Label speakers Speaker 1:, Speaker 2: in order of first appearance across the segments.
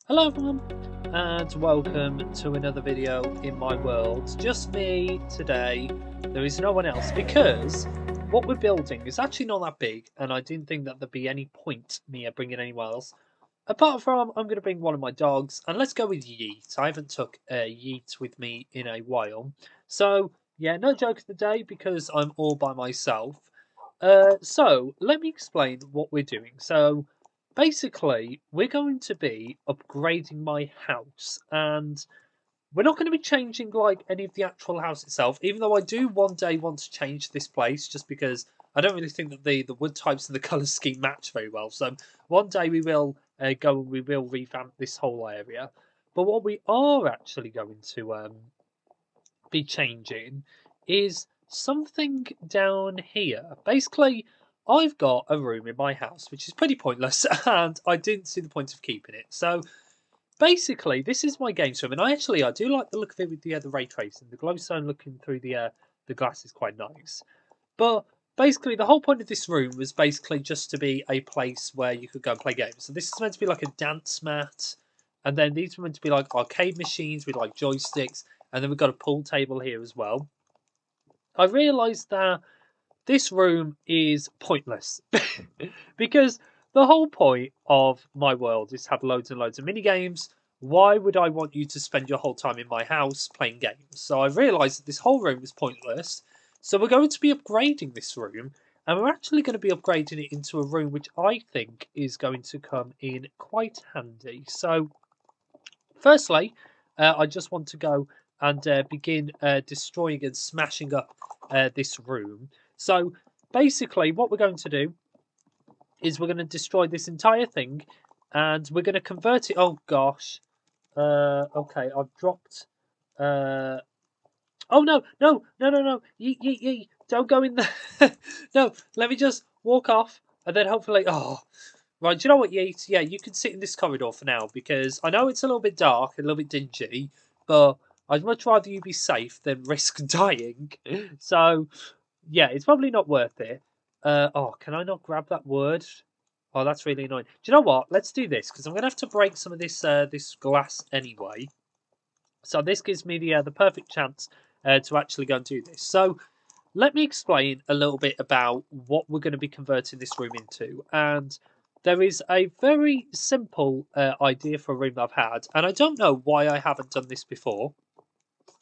Speaker 1: Hello everyone, and welcome to another video in my world. Just me today. There is no one else because what we're building is actually not that big, and I didn't think that there'd be any point me bringing anyone else. Apart from, I'm going to bring one of my dogs, and let's go with Yeet. I haven't took Yeet with me in a while, so yeah, no joke of the day because I'm all by myself. So let me explain what we're doing. So basically, we're going to be upgrading my house, and we're not going to be changing like any of the actual house itself. Even though I do one day want to change this place, just because I don't really think that the wood types and the color scheme match very well. So one day we will go and we will revamp this whole area. But what we are actually going to be changing is something down here. Basically, I've got a room in my house which is pretty pointless, and I didn't see the point of keeping it. So basically, this is my games room, and I do like the look of it with the ray tracing, the glowstone looking through the glass is quite nice. But basically, the whole point of this room was basically just to be a place where you could go and play games. So this is meant to be like a dance mat, and then these were meant to be like arcade machines with like joysticks, and then we've got a pool table here as well. I realised that this room is pointless because the whole point of my world is to have loads and loads of mini games. Why would I want you to spend your whole time in my house playing games? So I realised that this whole room is pointless. So we're going to be upgrading this room, and we're actually going to be upgrading it into a room which I think is going to come in quite handy. So firstly, I just want to go and begin destroying and smashing up this room. So basically, what we're going to do is we're going to destroy this entire thing, and we're going to convert it. Oh gosh. Okay, I've dropped. Oh no, no, no, no, no! Yeet, yeet, yeet! Don't go in there. No, let me just walk off, and then hopefully. Oh, right. Do you know what, Yeet? Yeah, you can sit in this corridor for now because I know it's a little bit dark, a little bit dingy, but I'd much rather you be safe than risk dying. So, yeah, it's probably not worth it. Oh, can I not grab that word? Oh, that's really annoying. Do you know what? Let's do this because I'm gonna have to break some of this glass anyway. So this gives me the perfect chance to actually go and do this. So let me explain a little bit about what we're going to be converting this room into. And there is a very simple idea for a room I've had, and I don't know why I haven't done this before.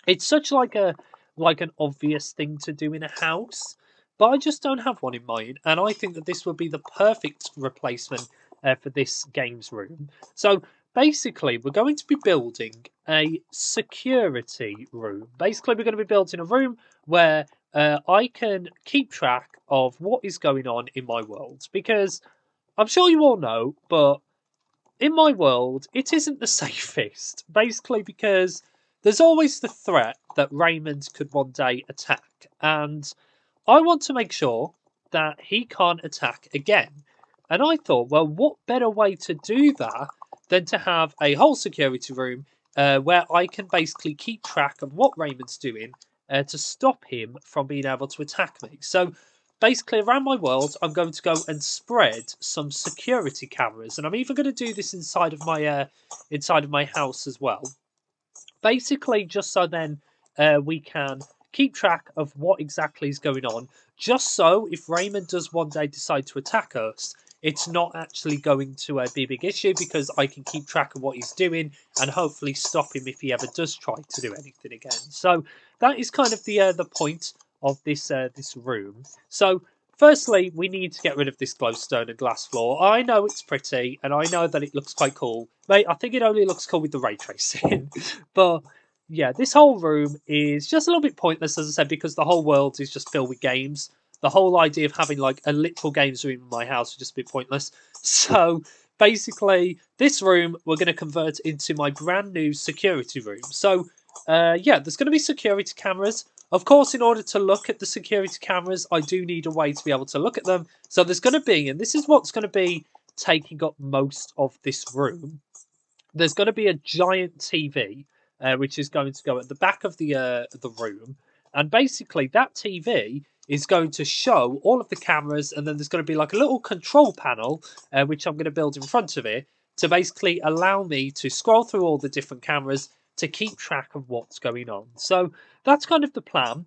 Speaker 1: It's such like an obvious thing to do in a house, but I just don't have one in mind, and I think that this would be the perfect replacement for this games room. So basically, we're going to be building a security room. Basically, we're going to be building a room where I can keep track of what is going on in my world, because I'm sure you all know, but in my world, it isn't the safest. Basically, because there's always the threat that Raymond could one day attack, and I want to make sure that he can't attack again. And I thought, well, what better way to do that than to have a whole security room where I can basically keep track of what Raymond's doing to stop him from being able to attack me. So basically, around my world, I'm going to go and spread some security cameras, and I'm even going to do this inside of my house as well. Basically, just so then we can keep track of what exactly is going on. Just so if Raymond does one day decide to attack us, it's not actually going to be a big issue because I can keep track of what he's doing and hopefully stop him if he ever does try to do anything again. So that is kind of the point of this room. So firstly, we need to get rid of this glowstone and glass floor. I know it's pretty, and I know that it looks quite cool. Mate, I think it only looks cool with the ray tracing. But yeah, this whole room is just a little bit pointless, as I said, because the whole world is just filled with games. The whole idea of having like a literal games room in my house is just a bit pointless. So basically, this room we're going to convert into my brand new security room. So yeah, there's going to be security cameras. Of course, in order to look at the security cameras, I do need a way to be able to look at them. So there's going to be, and this is what's going to be taking up most of this room, there's going to be a giant TV, which is going to go at the back of the room, and basically that TV is going to show all of the cameras, and then there's going to be like a little control panel, which I'm going to build in front of it, to basically allow me to scroll through all the different cameras to keep track of what's going on. So that's kind of the plan.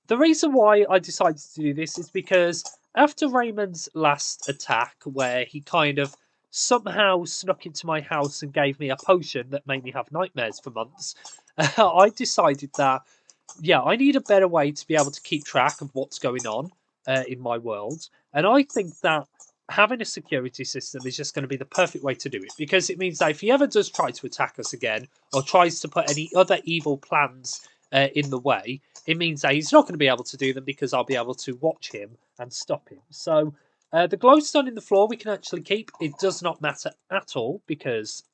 Speaker 1: The reason why I decided to do this is because after Raymond's last attack, where he kind of somehow snuck into my house and gave me a potion that made me have nightmares for months, I decided that, yeah, I need a better way to be able to keep track of what's going on in my world. And I think that having a security system is just going to be the perfect way to do it, because it means that if he ever does try to attack us again or tries to put any other evil plans in the way, it means that he's not going to be able to do them because I'll be able to watch him and stop him. So the glowstone in the floor we can actually keep. It does not matter at all because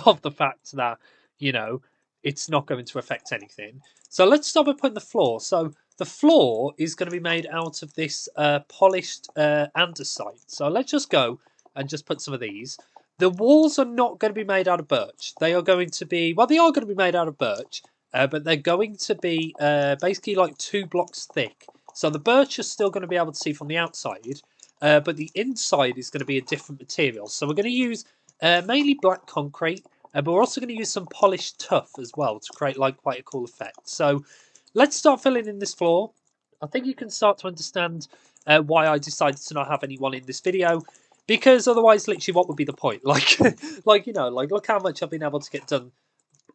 Speaker 1: of the fact that, you know, it's not going to affect anything. So let's start by putting the floor. So the floor is going to be made out of this polished andesite. So let's just go and just put some of these. The walls are not going to be made out of birch. They are going to be, well, they are going to be made out of birch, but they're going to be basically like 2 blocks thick. So the birch is still going to be able to see from the outside, but the inside is going to be a different material. So we're going to use mainly black concrete, but we're also going to use some polished tuff as well to create like quite a cool effect. So let's start filling in this floor. I think you can start to understand why I decided to not have anyone in this video, because otherwise, literally, what would be the point? Like, look how much I've been able to get done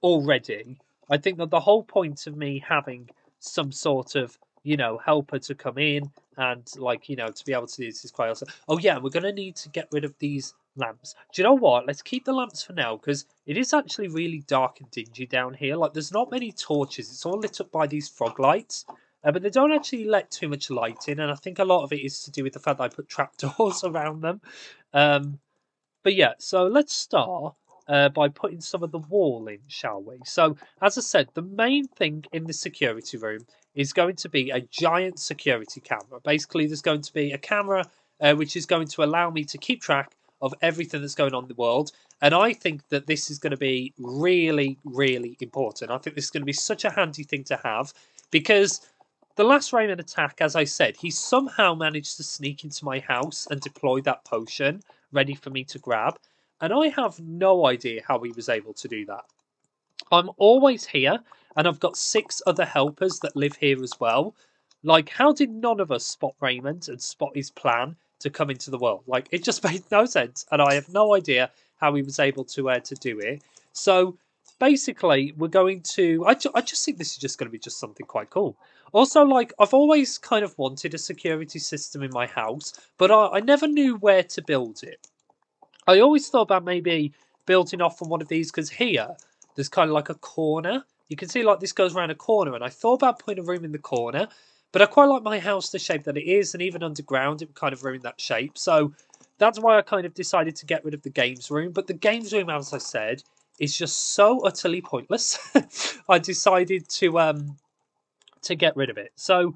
Speaker 1: already. I think that the whole point of me having some sort of, helper to come in and, to be able to do this is quite awesome. Oh, yeah, we're going to need to get rid of these lamps. Do you know what? Let's keep the lamps for now, because it is actually really dark and dingy down here. Like, there's not many torches. It's all lit up by these frog lights. But they don't actually let too much light in, and I think a lot of it is to do with the fact that I put trapdoors around them. But yeah, so let's start by putting some of the wall in, shall we? So, as I said, the main thing in the security room is going to be a giant security camera. Basically, there's going to be a camera which is going to allow me to keep track of everything that's going on in the world. And I think that this is going to be really, really important. I think this is going to be such a handy thing to have, because the last Raymond attack, as I said, he somehow managed to sneak into my house and deploy that potion ready for me to grab. And I have no idea how he was able to do that. I'm always here, and I've got 6 other helpers that live here as well. Like, how did none of us spot Raymond and spot his plan to come into the world? Like, it just made no sense, and I have no idea how he was able to do it. So, basically, we're going to... I just think this is just going to be just something quite cool. Also, like, I've always kind of wanted a security system in my house, but I never knew where to build it. I always thought about maybe building off on one of these, because here, there's kind of like a corner. You can see like this goes around a corner, and I thought about putting a room in the corner, but I quite like my house the shape that it is, and even underground it would kind of ruin that shape. So that's why I kind of decided to get rid of the games room. But the games room, as I said, is just so utterly pointless. I decided to get rid of it. So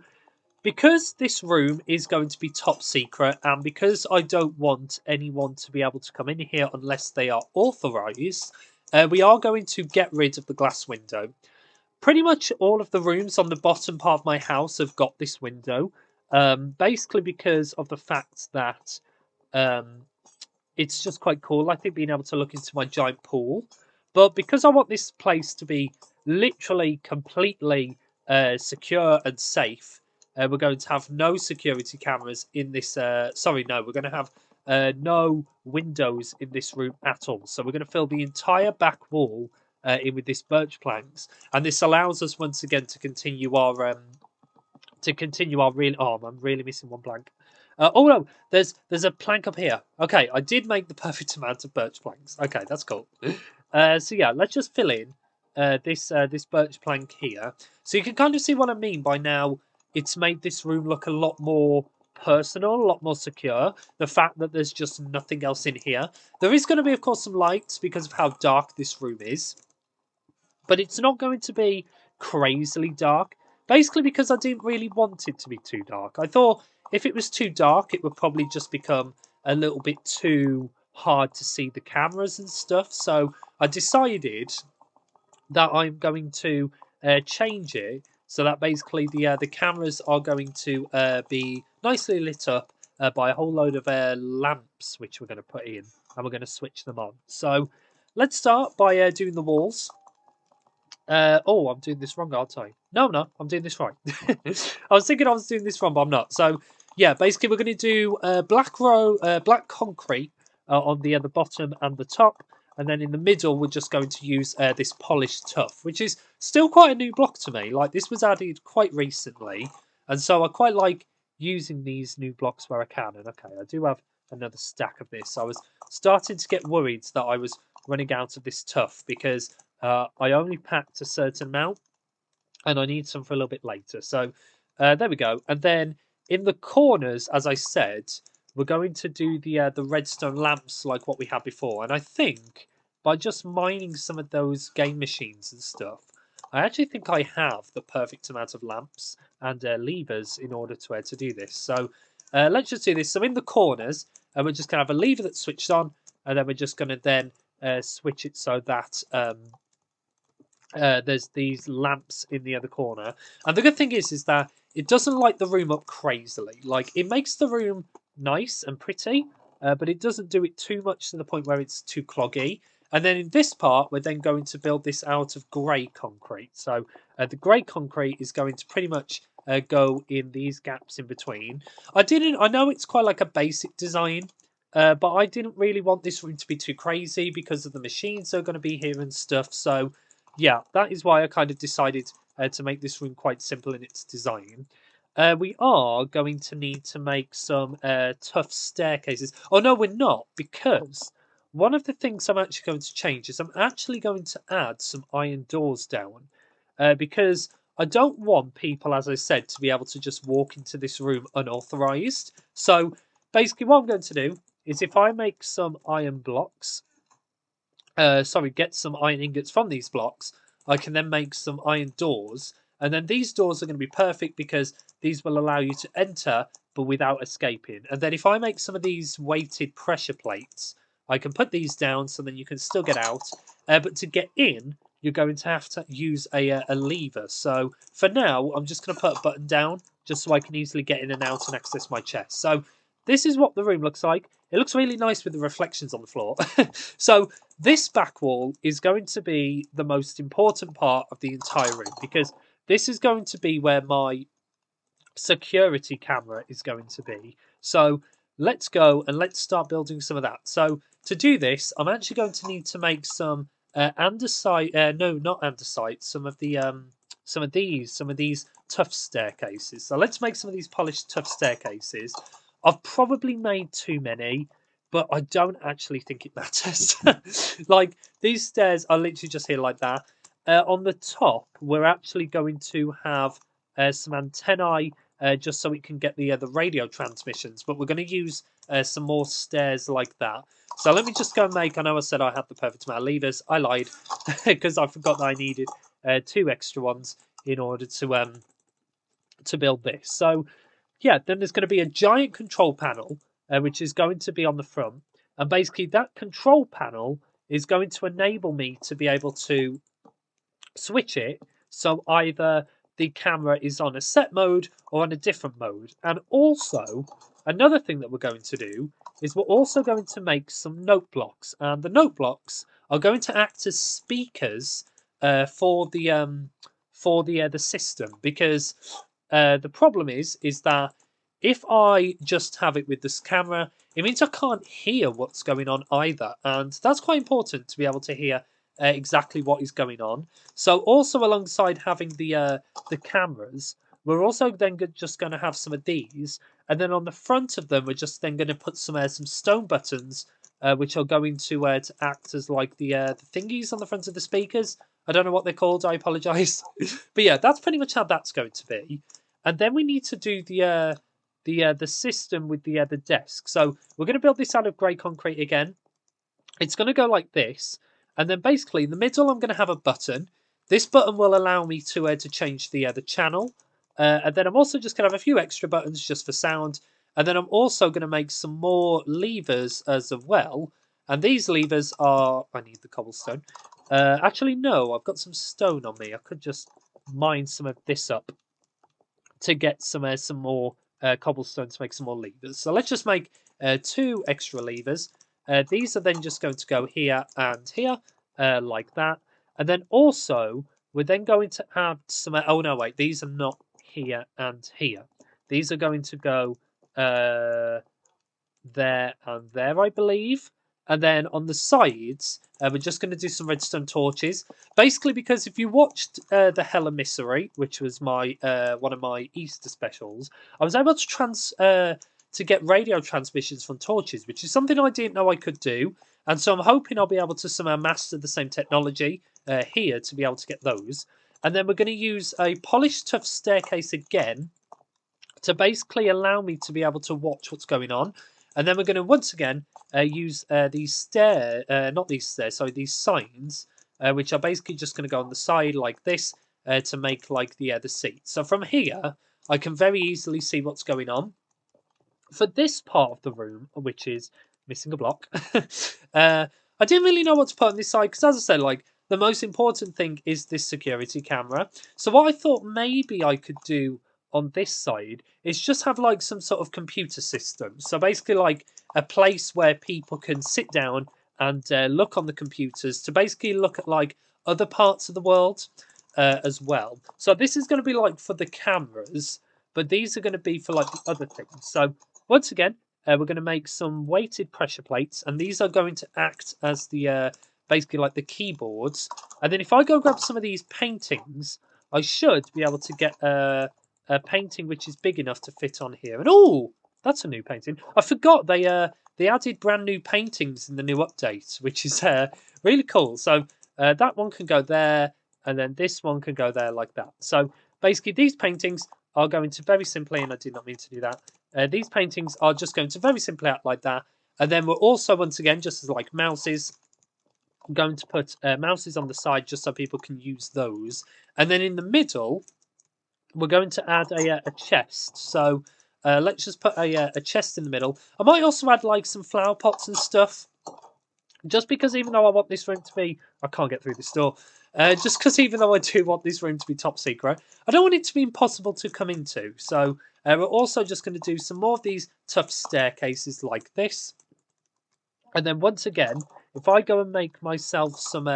Speaker 1: because this room is going to be top secret, and because I don't want anyone to be able to come in here unless they are authorised, we are going to get rid of the glass window. Pretty much all of the rooms on the bottom part of my house have got this window, basically because of the fact that it's just quite cool, I think, being able to look into my giant pool. But because I want this place to be literally completely secure and safe, we're going to have no security cameras in this. Sorry, no, we're going to have no windows in this room at all. So we're going to fill the entire back wall in with this birch planks, and this allows us once again to continue our real. Oh, I'm really missing one plank. Oh no, there's a plank up here. Okay, I did make the perfect amount of birch planks. Okay, that's cool. So yeah, let's just fill in this birch plank here, so you can kind of see what I mean by now. It's made this room look a lot more personal, a lot more secure. The fact that there's just nothing else in here. There is going to be, of course, some lights because of how dark this room is, but it's not going to be crazily dark. Basically because I didn't really want it to be too dark. I thought if it was too dark, it would probably just become a little bit too hard to see the cameras and stuff. So I decided that I'm going to change it so that basically the cameras are going to be nicely lit up by a whole load of lamps, which we're going to put in. and we're going to switch them on. So let's start by doing the walls. Oh, I'm doing this wrong, aren't I? No, I'm doing this right. I was thinking I was doing this wrong, but I'm not. So, yeah, basically we're going to do black concrete on the bottom and the top, and then in the middle we're just going to use this polished tuff, which is still quite a new block to me. Like this was added quite recently, and so I quite like using these new blocks where I can. And okay, I do have another stack of this. I was starting to get worried that I was running out of this tuff because I only packed a certain amount, and I need some for a little bit later. So there we go. And then in the corners, as I said, we're going to do the redstone lamps like what we had before. And I think by just mining some of those game machines and stuff, I actually think I have the perfect amount of lamps and levers in order to do this. So let's just do this. So in the corners, we're just going to have a lever that's switched on, and then we're just going to then switch it so that there's these lamps in the other corner. And the good thing is that it doesn't light the room up crazily. Like, it makes the room nice and pretty, but it doesn't do it too much to the point where it's too cloggy. And then in this part, we're then going to build this out of grey concrete. So the grey concrete is going to pretty much go in these gaps in between. I know it's quite like a basic design, but I didn't really want this room to be too crazy because of the machines that are going to be here and stuff. So yeah, that is why I kind of decided to make this room quite simple in its design. We are going to need to make some tough staircases. Oh, no, we're not, because one of the things I'm actually going to change is I'm actually going to add some iron doors down. Because I don't want people, as I said, to be able to just walk into this room unauthorized. So basically what I'm going to do is if I make some iron blocks, get some iron ingots from these blocks, I can then make some iron doors. And then these doors are going to be perfect because these will allow you to enter but without escaping. And then if I make some of these weighted pressure plates, I can put these down so then you can still get out. But to get in, you're going to have to use a lever. So for now, I'm just going to put a button down just so I can easily get in and out and access my chest. So this is what the room looks like. It looks really nice with the reflections on the floor. So this back wall is going to be the most important part of the entire room because this is going to be where my security camera is going to be. So let's go and let's start building some of that. So to do this, I'm actually going to need to make some andesite. No, not andesite. Some of these tough staircases. So let's make some of these polished tough staircases. I've probably made too many, but I don't actually think it matters. Like these stairs are literally just here like that. On the top, we're actually going to have some antennae just so it can get the radio transmissions. But we're going to use some more stairs like that. So let me just go and make. I know I said I had the perfect amount of levers. I lied because I forgot that I needed 2 extra ones in order to build this. So yeah, then there's going to be a giant control panel, which is going to be on the front. And basically that control panel is going to enable me to be able to switch it so either the camera is on a set mode or on a different mode. And also, another thing that we're going to do is we're also going to make some note blocks. And the note blocks are going to act as speakers for the system because the problem is that if I just have it with this camera, it means I can't hear what's going on either, and that's quite important to be able to hear exactly what is going on. So also alongside having the cameras, we're also then just going to have some of these, and then on the front of them, we're just then going to put some stone buttons, which are going to act as like the thingies on the front of the speakers. I don't know what they're called. I apologise, but yeah, that's pretty much how that's going to be. And then we need to do the system with the desk. So we're going to build this out of grey concrete again. It's going to go like this, and then basically in the middle I'm going to have a button. This button will allow me to change the channel, and then I'm also just going to have a few extra buttons just for sound. And then I'm also going to make some more levers as well. And these levers are. I need the cobblestone. Actually, no, I've got some stone on me. I could just mine some of this up to get some more cobblestone to make some more levers. So let's just make 2 extra levers. These are then just going to go here and here, like that. And then also, we're then going to add some... Oh, no, wait. These are not here and here. These are going to go there and there, I believe. And then on the sides, we're just going to do some redstone torches. Basically, because if you watched the Hella Misery, which was my one of my Easter specials, I was able to get radio transmissions from torches, which is something I didn't know I could do. And so I'm hoping I'll be able to somehow master the same technology here to be able to get those. And then we're going to use a polished tuff staircase again to basically allow me to be able to watch what's going on. And then we're going to once again use these signs, which are basically just going to go on the side like this to make like the seat. So from here, I can very easily see what's going on. For this part of the room, which is missing a block, I didn't really know what to put on this side because, as I said, like the most important thing is this security camera. So what I thought maybe I could do on this side is just have like some sort of computer system. So basically like a place where people can sit down and look on the computers to basically look at like other parts of the world as well. So this is going to be like for the cameras, but these are going to be for like the other things. So once again, we're going to make some weighted pressure plates, and these are going to act as the basically like the keyboards. And then if I go grab some of these paintings, I should be able to get a painting which is big enough to fit on here. And oh, that's a new painting. I forgot they added brand new paintings in the new update, which is really cool. So that one can go there, and then this one can go there like that. So basically, these paintings are going to very simply, and I did not mean to do that. These paintings are just going to very simply act like that. And then we're also, once again, just as like mouses, going to put mouses on the side just so people can use those. And then in the middle, we're going to add a chest. So let's just put a chest in the middle. I might also add like some flower pots and stuff. Just because even though I want this room to be... I can't get through this door. Just because even though I do want this room to be top secret, I don't want it to be impossible to come into. So we're also just going to do some more of these tough staircases like this. And then once again, if I go and make myself some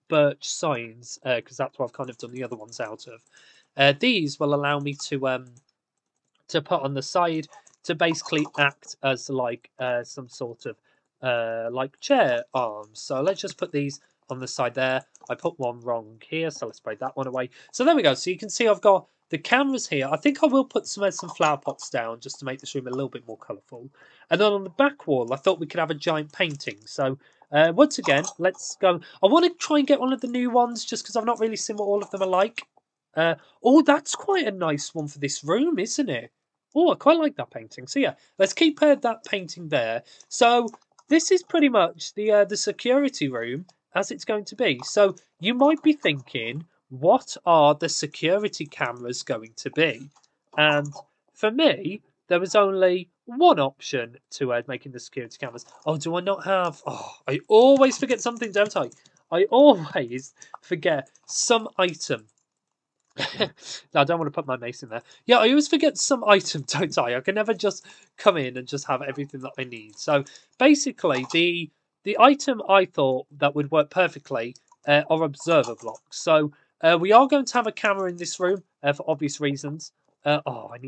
Speaker 1: birch signs, because that's what I've kind of done the other ones out of, these will allow me to put on the side to basically act as like some sort of like chair arms. So let's just put these on the side there. I put one wrong here, so let's break that one away. So there we go. So you can see I've got the cameras here. I think I will put some flower pots down just to make this room a little bit more colourful. And then on the back wall, I thought we could have a giant painting. So once again, let's go. I want to try and get one of the new ones just because I've not really seen what all of them are like. Oh, that's quite a nice one for this room, isn't it? Oh, I quite like that painting. So yeah, let's keep that painting there. So this is pretty much the security room as it's going to be. So you might be thinking, what are the security cameras going to be? And for me, there was only one option to making the security cameras. Oh, do I not have... Oh, I always forget something, don't I? I always forget some item. No, I don't want to put my mace in there. Yeah, I always forget some item, don't I? I can never just come in and just have everything that I need. So basically, the item I thought that would work perfectly are observer blocks. So we are going to have a camera in this room for obvious reasons. Oh, I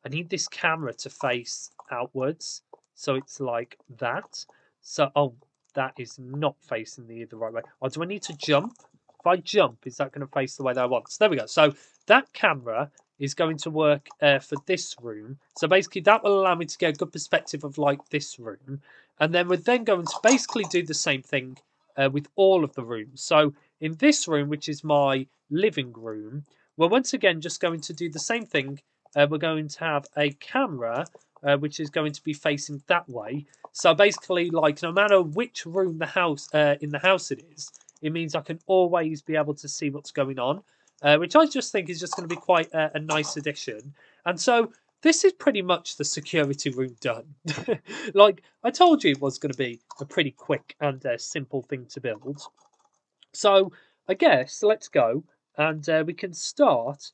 Speaker 1: need this camera to face outwards, so it's like that. So oh, that is not facing the right way. Oh, do I need to jump? If I jump, is that going to face the way that I want? So there we go. So that camera is going to work for this room. So basically that will allow me to get a good perspective of like this room. And then we're then going to basically do the same thing with all of the rooms. So in this room, which is my living room, we're once again just going to do the same thing. We're going to have a camera which is going to be facing that way. So basically, like no matter which room the house in the house it is, it means I can always be able to see what's going on, which I just think is just going to be quite a nice addition. And so this is pretty much the security room done. Like I told you, it was going to be a pretty quick and simple thing to build. So I guess let's go and we can start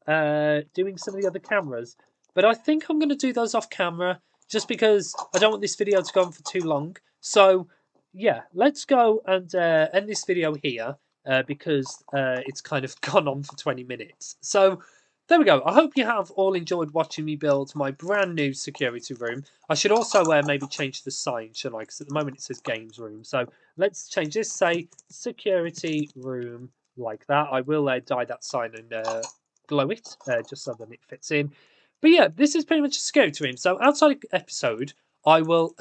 Speaker 1: doing some of the other cameras. But I think I'm going to do those off camera just because I don't want this video to go on for too long. So yeah, let's go and end this video here because it's kind of gone on for 20 minutes. So there we go. I hope you have all enjoyed watching me build my brand new security room. I should also maybe change the sign, shouldn't I? Because at the moment it says games room. So let's change this, say security room, like that. I will dye that sign and glow it just so that it fits in. But yeah, this is pretty much a security room. So outside of episode, I will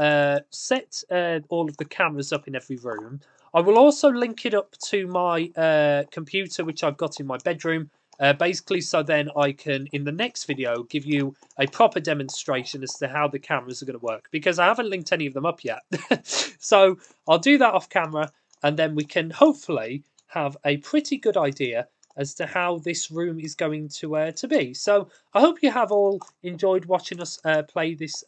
Speaker 1: set all of the cameras up in every room. I will also link it up to my computer, which I've got in my bedroom. Basically, so then I can, in the next video, give you a proper demonstration as to how the cameras are going to work. Because I haven't linked any of them up yet. So I'll do that off camera, and then we can hopefully have a pretty good idea as to how this room is going to be. So I hope you have all enjoyed watching us play this.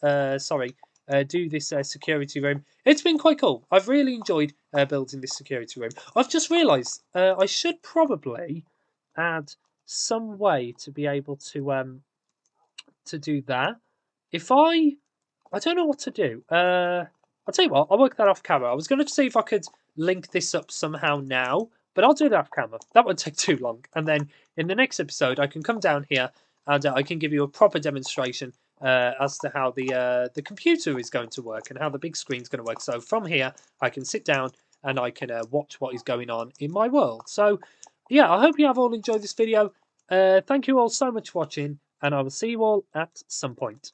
Speaker 1: Do this security room. It's been quite cool. I've really enjoyed building this security room. I've just realised I should probably add some way to be able to do that. If I don't know what to do. I'll tell you what. I'll work that off camera. I was going to see if I could link this up somehow now, but I'll do that off camera. That won't take too long. And then in the next episode, I can come down here and I can give you a proper demonstration as to how the computer is going to work and how the big screen is going to work. So from here, I can sit down and I can watch what is going on in my world. So yeah, I hope you have all enjoyed this video. Thank you all so much for watching, and I will see you all at some point.